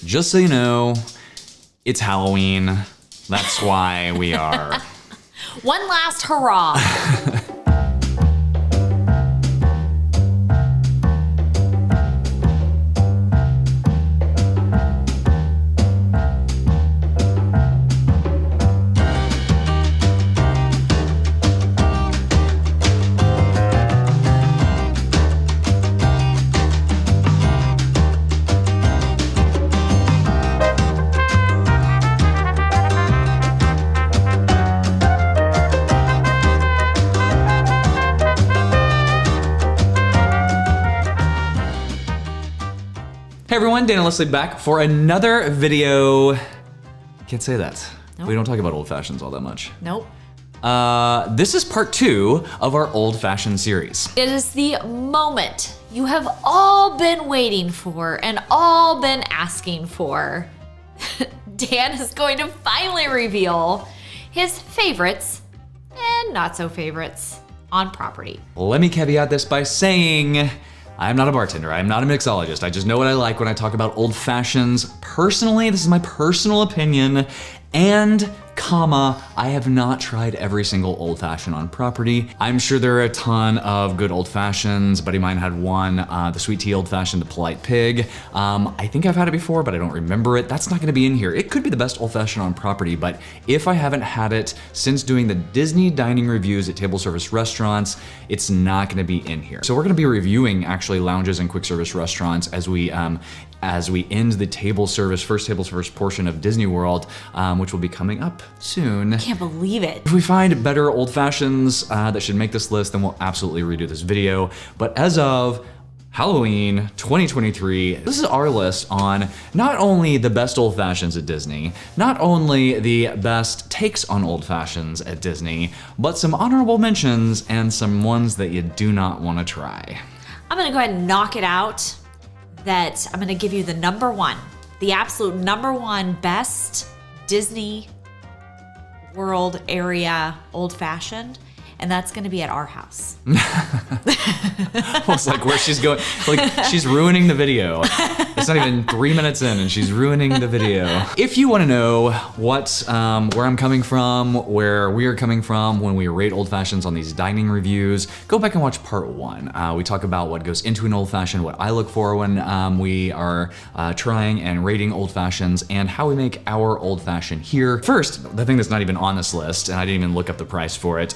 just so you know, it's Halloween. That's why we are. One last hurrah. Hey everyone, Dan and Leslie back for another video. Can't say that. Nope. We don't talk about old fashions all that much. Nope. This is part 2 of our old fashioned series. It is the moment you have all been waiting for and all been asking for. Dan is going to finally reveal his favorites and not so favorites on property. Let me caveat this by saying I'm not a bartender, I'm not a mixologist. I just know what I like when I talk about old fashions. Personally, this is my personal opinion, and comma, I have not tried every single old fashioned on property. I'm sure there are a ton of good old fashions. A buddy of mine had one, the sweet tea old fashioned, the polite pig. I think I've had it before, but I don't remember it. That's not gonna be in here. It could be the best old fashioned on property, but if I haven't had it since doing the Disney dining reviews at table service restaurants, it's not gonna be in here. So we're gonna be reviewing actually lounges and quick service restaurants as we end the first table service portion of Disney World, which will be coming up soon. I can't believe it. If we find better old fashions that should make this list, then we'll absolutely redo this video. But as of Halloween 2023, this is our list on not only the best old fashions at Disney, not only the best takes on old fashions at Disney, but some honorable mentions and some ones that you do not want to try. I'm gonna go ahead and knock it out. That I'm gonna give you the number one, the absolute number one best Disney World area old fashioned, and that's gonna be at our house. It's like where she's going, like she's ruining the video. It's not even 3 minutes in and she's ruining the video. If you wanna know what, where I'm coming from, where we are coming from when we rate old fashions on these dining reviews, go back and watch part 1. We talk about what goes into an old fashioned, what I look for when we are trying and rating old fashions, and how we make our old fashioned here. First, the thing that's not even on this list, and I didn't even look up the price for it,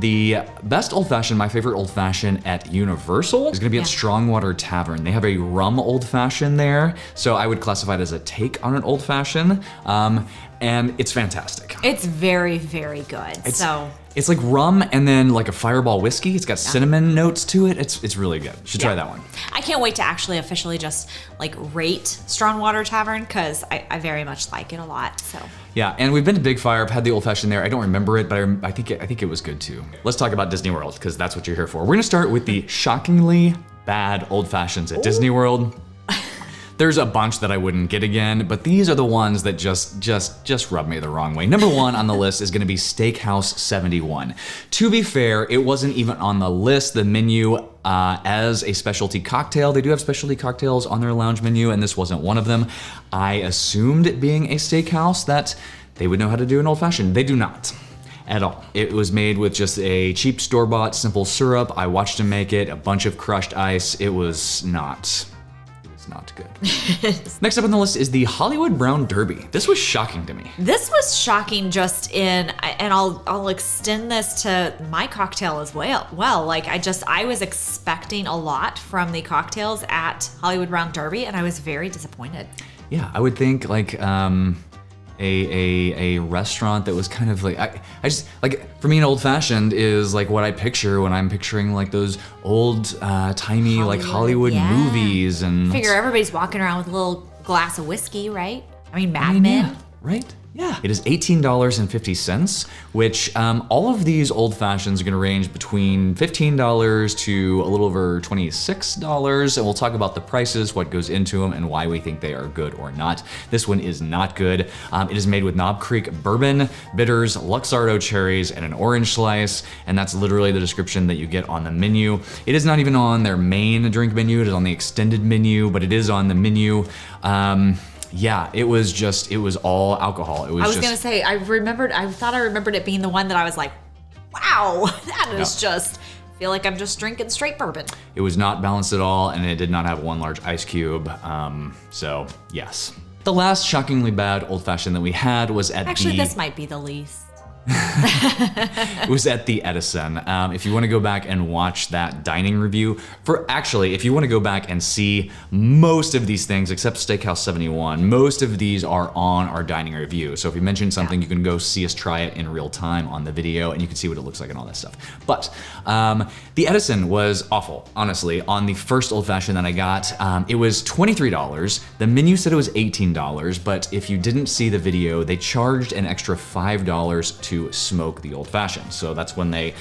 the best old fashioned, my favorite old fashioned at Universal is gonna be at Strongwater Tavern. They have a rum old fashioned there, so I would classify it as a take on an old fashioned, and it's fantastic. It's very, very good. It's like rum and then like a Fireball whiskey. It's got cinnamon notes to it. It's really good. You should try that one. I can't wait to actually officially just like rate Strongwater Tavern because I very much like it a lot. So. Yeah, and we've been to Big Fire. I've had the old fashioned there. I don't remember it, but I think it was good too. Let's talk about Disney World because that's what you're here for. We're gonna start with the shockingly bad old fashions at Disney World. There's a bunch that I wouldn't get again, but these are the ones that just rub me the wrong way. Number 1 on the list is gonna be Steakhouse 71. To be fair, it wasn't even on the list, the menu, as a specialty cocktail. They do have specialty cocktails on their lounge menu, and this wasn't one of them. I assumed, it being a steakhouse, that they would know how to do an old fashioned. They do not. At all. It was made with just a cheap store-bought simple syrup. I watched them make it, a bunch of crushed ice. It was not good. Next up on the list is the Hollywood Brown Derby. This was shocking to me. This was shocking just in, and I'll extend this to my cocktail as well. Like I was expecting a lot from the cocktails at Hollywood Brown Derby, and I was very disappointed. Yeah, I would think like a restaurant that was kind of like, I just, like, for me an old fashioned is like what I picture when I'm picturing like those old timey like Hollywood movies. And figure everybody's walking around with a little glass of whiskey, right? I mean, Mad Men. Yeah, right? Yeah. It is $18.50, which all of these old fashions are gonna range between $15 to a little over $26, and we'll talk about the prices, what goes into them, and why we think they are good or not. This one is not good. It is made with Knob Creek bourbon, bitters, Luxardo cherries, and an orange slice, and that's literally the description that you get on the menu. It is not even on their main drink menu, it is on the extended menu, but it is on the menu. Yeah, it was all alcohol. It was I was gonna say, I thought I remembered it being the one that I was like, wow, that is just, I feel like I'm just drinking straight bourbon. It was not balanced at all, and it did not have one large ice cube. So yes. The last shockingly bad old fashioned that we had was at Actually, this might be the least. It was at the Edison. If you want to go back and watch that dining review, if you want to go back and see most of these things, except Steakhouse 71, most of these are on our dining review. So if you mention something, you can go see us try it in real time on the video, and you can see what it looks like and all that stuff. But the Edison was awful, honestly. On the first old fashioned that I got, it was $23. The menu said it was $18, but if you didn't see the video, they charged an extra $5 to smoke the old fashioned. So that's when they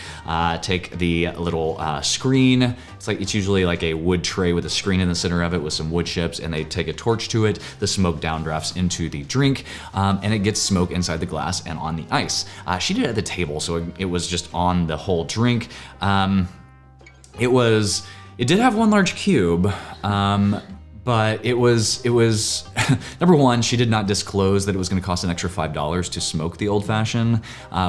take the little screen. It's usually like a wood tray with a screen in the center of it with some wood chips, and they take a torch to it. The smoke downdrafts into the drink, and it gets smoke inside the glass and on the ice. She did it at the table, so it was just on the whole drink. It did have one large cube. But it was number one, she did not disclose that it was going to cost an extra $5 to smoke the old fashioned,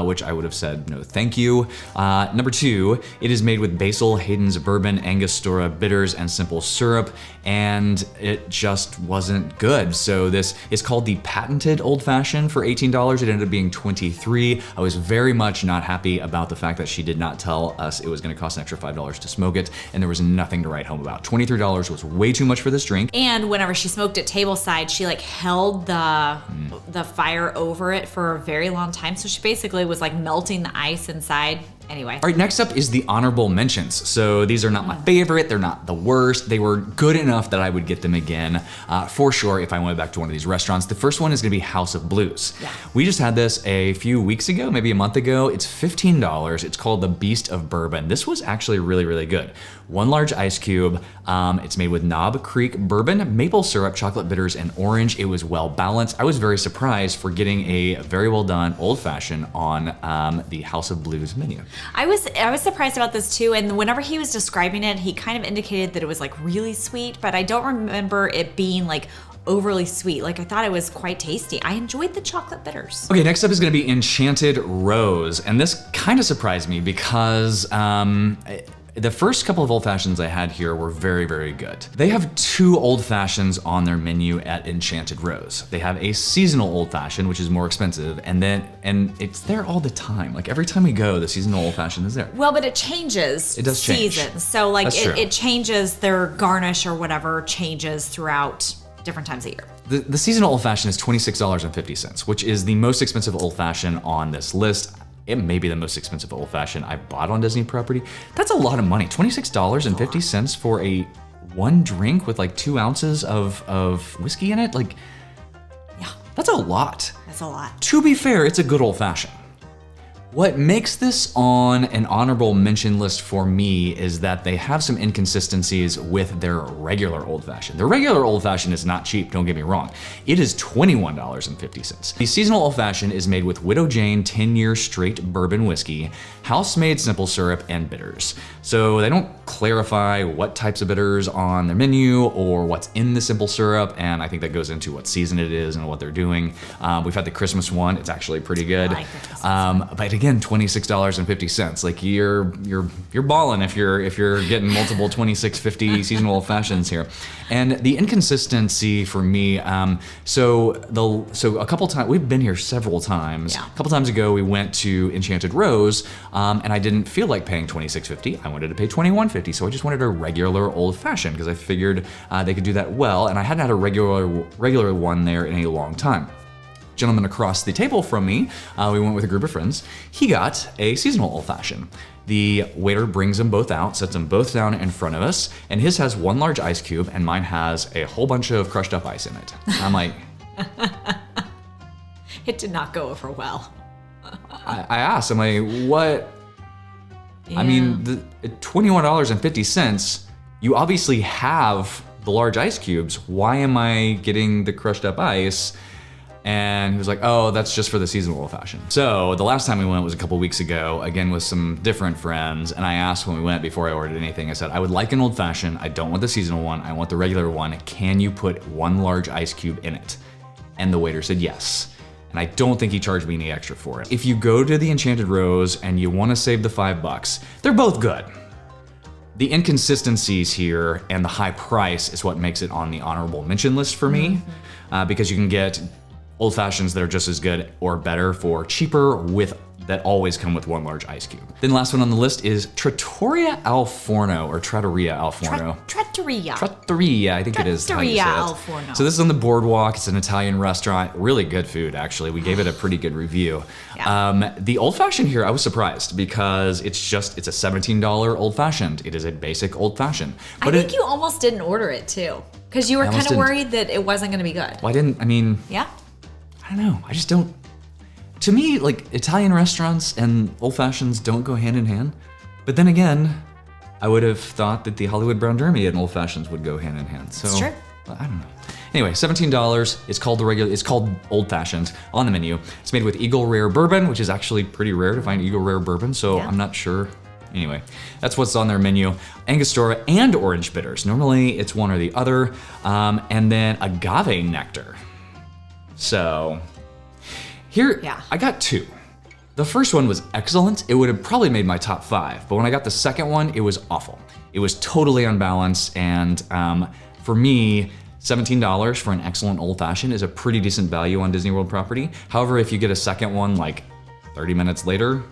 which I would have said no thank you. Number two, it is made with basil, Hayden's bourbon, Angostura bitters, and simple syrup, and it just wasn't good. So this is called the patented old fashioned for $18. It ended up being $23. I was very much not happy about the fact that she did not tell us it was going to cost an extra $5 to smoke it, and there was nothing to write home about. $23 was way too much for this drink. And whenever she smoked it tableside, she like held the fire over it for a very long time. So she basically was like melting the ice inside. Anyway. All right, next up is the honorable mentions. So these are not my favorite, they're not the worst. They were good enough that I would get them again, for sure, if I went back to one of these restaurants. The first one is gonna be House of Blues. Yeah. We just had this a few weeks ago, maybe a month ago. It's $15. It's called the Beast of Bourbon. This was actually really, really good. One large ice cube. It's made with Knob Creek bourbon, maple syrup, chocolate bitters, and orange. It was well balanced. I was very surprised for getting a very well done old fashioned on the House of Blues menu. I was surprised about this too, and whenever he was describing it, he kind of indicated that it was like really sweet, but I don't remember it being like overly sweet. Like I thought it was quite tasty. I enjoyed the chocolate bitters. Okay, next up is gonna be Enchanted Rose, and this kind of surprised me because the first couple of old fashions I had here were very, very good. They have two old fashions on their menu at Enchanted Rose. They have a seasonal old fashioned, which is more expensive, and it's there all the time. Like every time we go, the seasonal old fashioned is there. Well, but it changes. It does change. Seasons. So like That's it changes, their garnish or whatever changes throughout different times of year. The seasonal old fashioned is $26.50, which is the most expensive old fashioned on this list. It may be the most expensive old fashioned I bought on Disney property. That's a lot of money. $26.50 for one drink with like 2 ounces of whiskey in it. Like, yeah, that's a lot. That's a lot. To be fair, it's a good old fashioned. What makes this on an honorable mention list for me is that they have some inconsistencies with their regular old fashioned. The regular old fashioned is not cheap, don't get me wrong. It is $21.50. The seasonal old fashioned is made with Widow Jane 10-year straight bourbon whiskey, house-made simple syrup, and bitters. So they don't clarify what types of bitters on their menu or what's in the simple syrup, and I think that goes into what season it is and what they're doing. We've had the Christmas one, it's actually pretty good. I like the Christmas one. But again, $26.50. Like you're balling if you're getting multiple $26.50 seasonal old fashions here. And the inconsistency for me, so a couple times we've been here several times. Yeah. A couple times ago we went to Enchanted Rose, and I didn't feel like paying $26.50. I wanted to pay $21.50, so I just wanted a regular old fashioned because I figured they could do that well, and I hadn't had a regular one there in a long time. Gentleman across the table from me, we went with a group of friends. He got a seasonal old fashioned. The waiter brings them both out, sets them both down in front of us, and his has one large ice cube, and mine has a whole bunch of crushed up ice in it. I'm like, it did not go over well. I asked, I'm like, what? Yeah. I mean, the $21.50. You obviously have the large ice cubes. Why am I getting the crushed up ice? And he was like, oh, that's just for the seasonal old fashioned. So the last time we went was a couple weeks ago, again with some different friends. And I asked when we went before I ordered anything, I said, I would like an old fashioned. I don't want the seasonal one. I want the regular one. Can you put one large ice cube in it? And the waiter said yes. And I don't think he charged me any extra for it. If you go to the Enchanted Rose and you want to save the $5, they're both good. The inconsistencies here and the high price is what makes it on the honorable mention list for me, because you can get old fashions that are just as good or better for cheaper that always come with 1 large ice cube. Then last one on the list is Trattoria Alno or Trattoria Alno. Trattoria, I think it is how you say it. Alno. So this is on the boardwalk. It's an Italian restaurant. Really good food, actually. We gave it a pretty good review. Yeah. The old fashioned here, I was surprised because it's a $17 old fashioned. It is a basic old fashioned. I think you almost didn't order it too, because you were kind of worried that it wasn't going to be good. Well, Yeah. I don't know. I just don't. To me, like, Italian restaurants and old fashions don't go hand in hand. But then again, I would have thought that the Hollywood Brown Derby and old fashions would go hand in hand. So it's true. I don't know. Anyway, $17. It's called old fashioned on the menu. It's made with Eagle Rare bourbon, which is actually pretty rare to find Eagle Rare bourbon. So I'm not sure. Anyway, that's what's on their menu. Angostura and orange bitters. Normally it's one or the other. And then agave nectar. So here, I got 2. The first one was excellent. It would have probably made my top 5, but when I got the second one, it was awful. It was totally unbalanced, and for me, $17 for an excellent old fashioned is a pretty decent value on Disney World property. However, if you get a second one like 30 minutes later,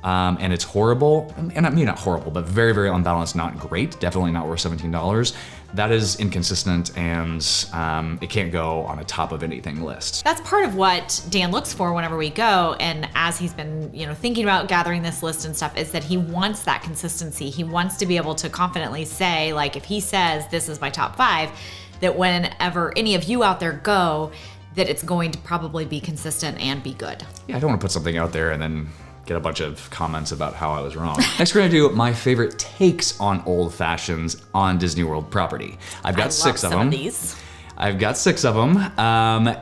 and it's horrible, and I mean not horrible, but very, very unbalanced, not great, definitely not worth $17. That is inconsistent, and it can't go on a top of anything list. That's part of what Dan looks for whenever we go, and as he's been, thinking about gathering this list and stuff, is that he wants that consistency. He wants to be able to confidently say, like, if he says this is my top 5, that whenever any of you out there go, that it's going to probably be consistent and be good. Yeah, I don't want to put something out there and then get a bunch of comments about how I was wrong. Next, we're gonna do my favorite takes on old fashions on Disney World property. I've got 6 of them. I've got 6 of them.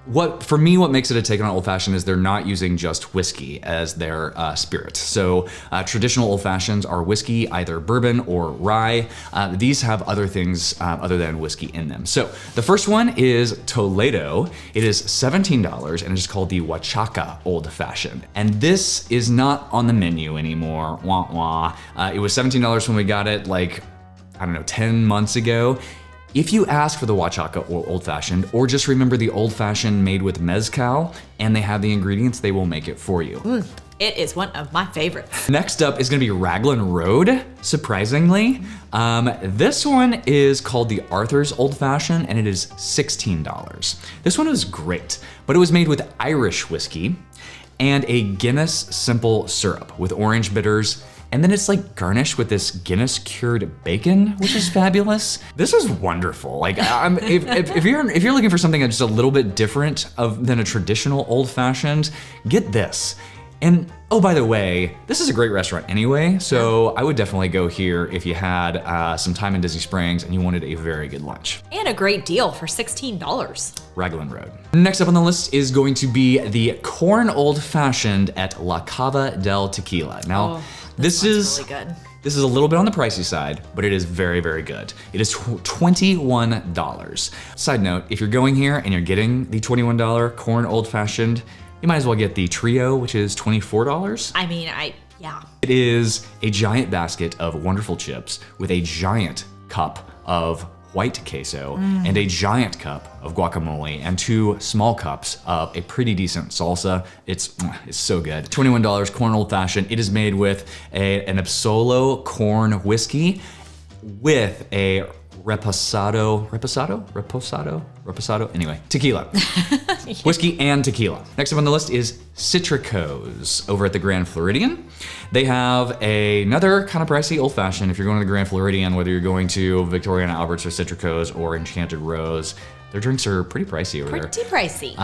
What makes it a take on old fashioned is they're not using just whiskey as their spirit. So traditional old fashions are whiskey, either bourbon or rye. These have other things other than whiskey in them. So the first one is Toledo. It is $17 and it is called the Oaxaca Old Fashioned. And this is not on the menu anymore. Wah wah. It was $17 when we got it, like, I don't know, 10 months ago. If you ask for the Oaxaca or Old Fashioned, or just remember the Old Fashioned made with mezcal, and they have the ingredients, they will make it for you. It is one of my favorites. Next up is gonna be Ragin Road, surprisingly. This one is called the Arthur's Old Fashioned, and it is $16. This one was great, but it was made with Irish whiskey and a Guinness simple syrup with orange bitters. And then it's like garnished with this Guinness cured bacon, which is fabulous. This is wonderful. Like, if you're looking for something that's just a little bit different than a traditional old fashioned, get this. And oh, by the way, this is a great restaurant anyway, so I would definitely go here if you had some time in Disney Springs and you wanted a very good lunch. And a great deal for $16. Ragin Road. Next up on the list is going to be the Corn Old Fashioned at La Casa del Tequila. Now, this is really good. This is a little bit on the pricey side, but it is very, very good. It is $21. Side note, if you're going here and you're getting the $21 Corn Old Fashioned, you might as well get the trio, which is $24. I mean, yeah. It is a giant basket of wonderful chips with a giant cup of white queso and a giant cup of guacamole and 2 small cups of a pretty decent salsa. It's so good. $21 Corn Old Fashioned. It is made with an Absolo corn whiskey with a reposado, anyway, tequila. Whiskey and tequila. Next up on the list is Citricos over at the Grand Floridian. They have another kind of pricey old fashioned. If you're going to the Grand Floridian, whether you're going to Victoria and Albert's or Citricos or Enchanted Rose, their drinks are pretty pricey over there. Pretty pricey.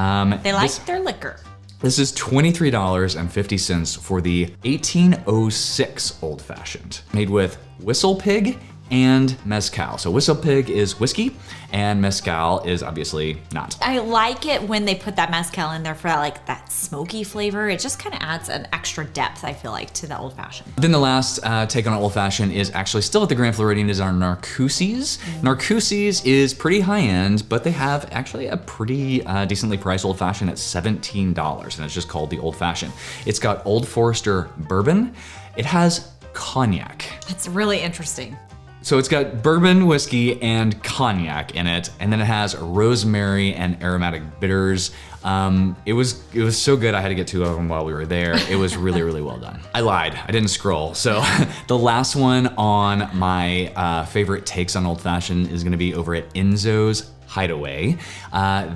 They like their liquor. This is $23.50 for the 1806 Old Fashioned, made with Whistle Pig and mezcal. So Whistle Pig is whiskey, and mezcal is obviously not. I like it when they put that mezcal in there for that smoky flavor. It just kind of adds an extra depth, I feel like, to the old fashioned. Then the last take on an old fashioned is actually still at the Grand Floridian, is our Narcoossee's. Narcoossee's is pretty high end, but they have actually a pretty decently priced old fashioned at $17, and it's just called the old fashioned. It's got Old Forester bourbon. It has cognac. It's really interesting. So it's got bourbon, whiskey, and cognac in it, and then it has rosemary and aromatic bitters. It was so good I had to get 2 of them while we were there. It was really, really well done. I lied, I didn't scroll. So the last one on my favorite takes on old fashioned is gonna be over at Enzo's Hideaway.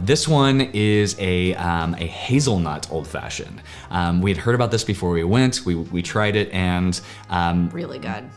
This one is a hazelnut old fashioned. We had heard about this before we went. We tried it, and Really good.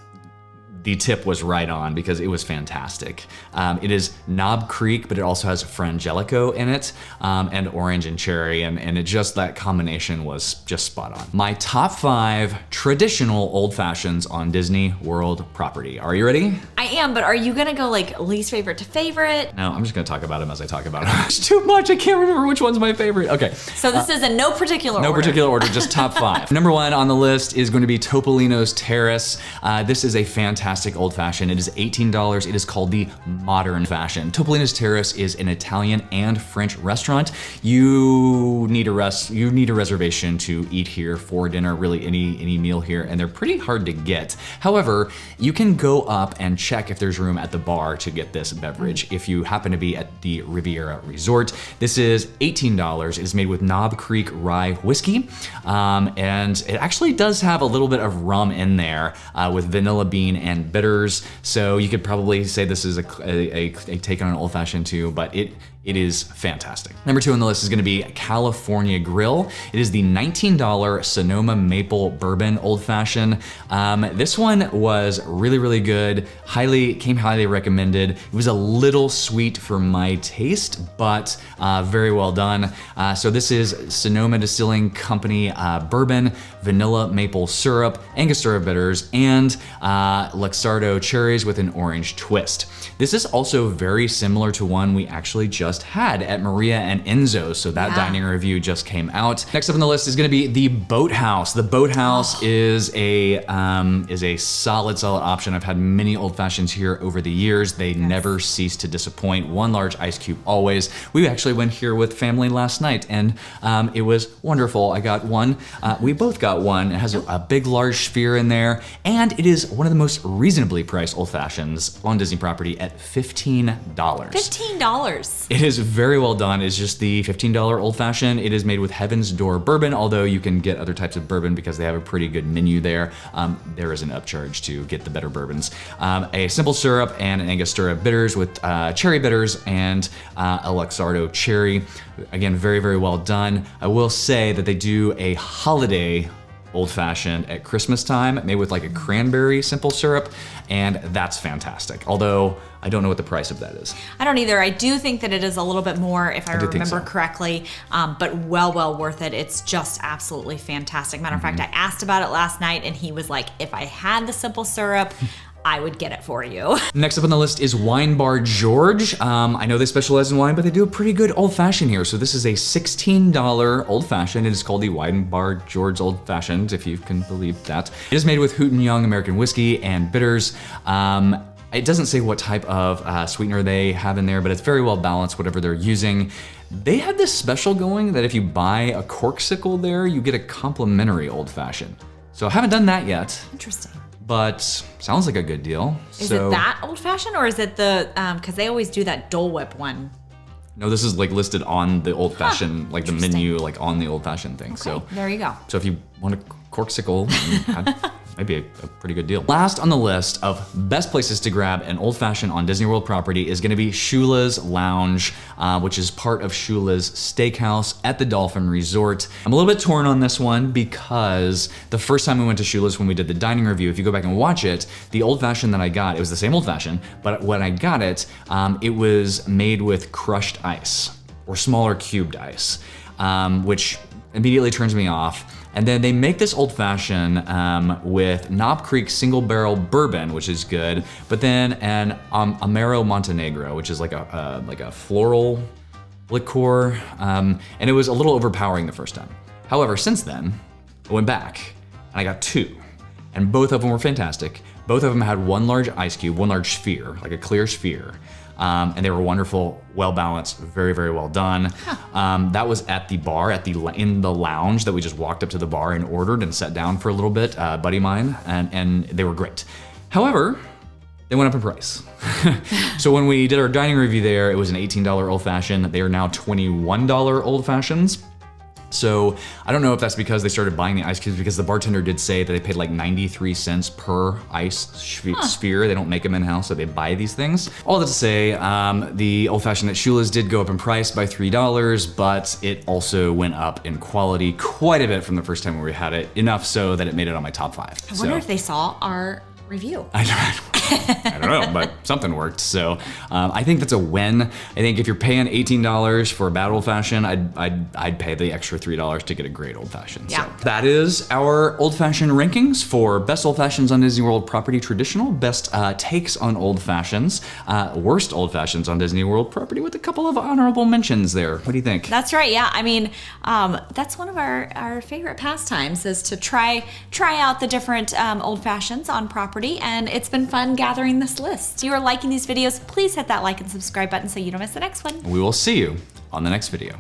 the tip was right on because it was fantastic. It is Knob Creek, but it also has Frangelico in it, and orange and cherry, and it just, that combination was just spot on. My top 5 traditional old fashions on Disney World property. Are you ready? I am, but are you gonna go least favorite to favorite? No, I'm just gonna talk about them as I talk about them. It's too much, I can't remember which one's my favorite. Okay. So this is in no particular order. No particular order, just top 5. Number 1 on the list is going to be Topolinos Terrace. This is a fantastic old fashioned. It is $18. It is called the Modern Fashion. Topolinos Terrace is an Italian and French restaurant. You need a reservation to eat here for dinner, really any meal here, and they're pretty hard to get. However, you can go up and check if there's room at the bar to get this beverage if you happen to be at the Riviera Resort. This is $18. It is made with Knob Creek rye whiskey, and it actually does have a little bit of rum in there with vanilla bean and bitters. So you could probably say this is a take on an old fashioned too, but it is fantastic. Number 2 on the list is gonna be California Grill. It is the $19 Sonoma Maple Bourbon Old Fashioned. This one was really, really good. Came highly recommended. It was a little sweet for my taste, but very well done. So this is Sonoma Distilling Company bourbon, vanilla maple syrup, Angostura bitters, and Luxardo cherries with an orange twist. This is also very similar to one we actually just had at Maria and Enzo, so that dining review just came out. Next up on the list is gonna be the Boathouse. The Boathouse is a solid option. I've had many old fashions here over the years. They never cease to disappoint. 1 large ice cube always. We actually went here with family last night, and it was wonderful. I got one. We both got one. It has a big, large sphere in there, and it is one of the most reasonably priced old fashions on Disney property at $15. $15. It is very well done. It's just the $15 old fashioned. It is made with Heaven's Door bourbon, although you can get other types of bourbon because they have a pretty good menu there. There is an upcharge to get the better bourbons. A simple syrup and an Angostura bitters with cherry bitters and a Luxardo cherry. Again, very, very well done. I will say that they do a holiday old fashioned at Christmas time, made with a cranberry simple syrup, and that's fantastic. Although I don't know what the price of that is. I don't either. I do think that it is a little bit more, if I remember so. correctly, but well worth it. It's just absolutely fantastic. Matter of fact, I asked about it last night, and he was like, if I had the simple syrup, I would get it for you. Next up on the list is Wine Bar George. I know they specialize in wine, but they do a pretty good old fashioned here. So this is a $16 old fashioned. It is called the Wine Bar George Old Fashioned, if you can believe that. It is made with Hooten Young American whiskey and bitters. It doesn't say what type of sweetener they have in there, but it's very well balanced, whatever they're using. They have this special going that if you buy a corksicle there, you get a complimentary old fashioned. So I haven't done that yet. Interesting. But sounds like a good deal. Is it that old fashioned, or is it the, because they always do that Dole Whip one? No, this is listed on the old fashioned, the menu, on the old fashioned thing. Okay, so there you go. So if you want a corksicle, might be a pretty good deal. Last on the list of best places to grab an old fashioned on Disney World property is gonna be Shulas Lounge, which is part of Shulas Steakhouse at the Dolphin Resort. I'm a little bit torn on this one because the first time we went to Shulas when we did the dining review, if you go back and watch it, the old fashioned that I got, it was the same old fashioned, but when I got it, it was made with crushed ice or smaller cubed ice, which immediately turns me off. And then they make this old fashioned with Knob Creek single barrel bourbon, which is good, but then an Amaro Montenegro, which is like a floral liqueur, and it was a little overpowering the first time. However, since then, I went back and I got 2, and both of them were fantastic. Both of them had one large ice cube, one large sphere, like a clear sphere. And they were wonderful, well balanced, very, very well done. That was at the bar, in the lounge that we just walked up to the bar and ordered and sat down for a little bit, buddy of mine, and they were great. However, they went up in price. So when we did our dining review there, it was an $18 old fashioned. They are now $21 old fashions. So I don't know if that's because they started buying the ice cubes, because the bartender did say that they paid like 93 cents per ice sphere. They don't make them in-house, so they buy these things. All that to say, the old fashioned at Shulas did go up in price by $3, but it also went up in quality quite a bit from the first time we had it, enough so that it made it on my top 5. I wonder if they saw our review. I don't know, but something worked. So I think that's a win. I think if you're paying $18 for a bad old fashioned, I'd pay the extra $3 to get a great old fashioned. Yeah. So that is our old fashioned rankings for best old fashions on Disney World property traditional, best takes on old fashions, worst old fashions on Disney World property, with a couple of honorable mentions there. What do you think? That's right. Yeah. I mean, that's one of our favorite pastimes, is to try out the different old fashions on property, and it's been fun gathering this list. If you are liking these videos, please hit that like and subscribe button so you don't miss the next one. We will see you on the next video.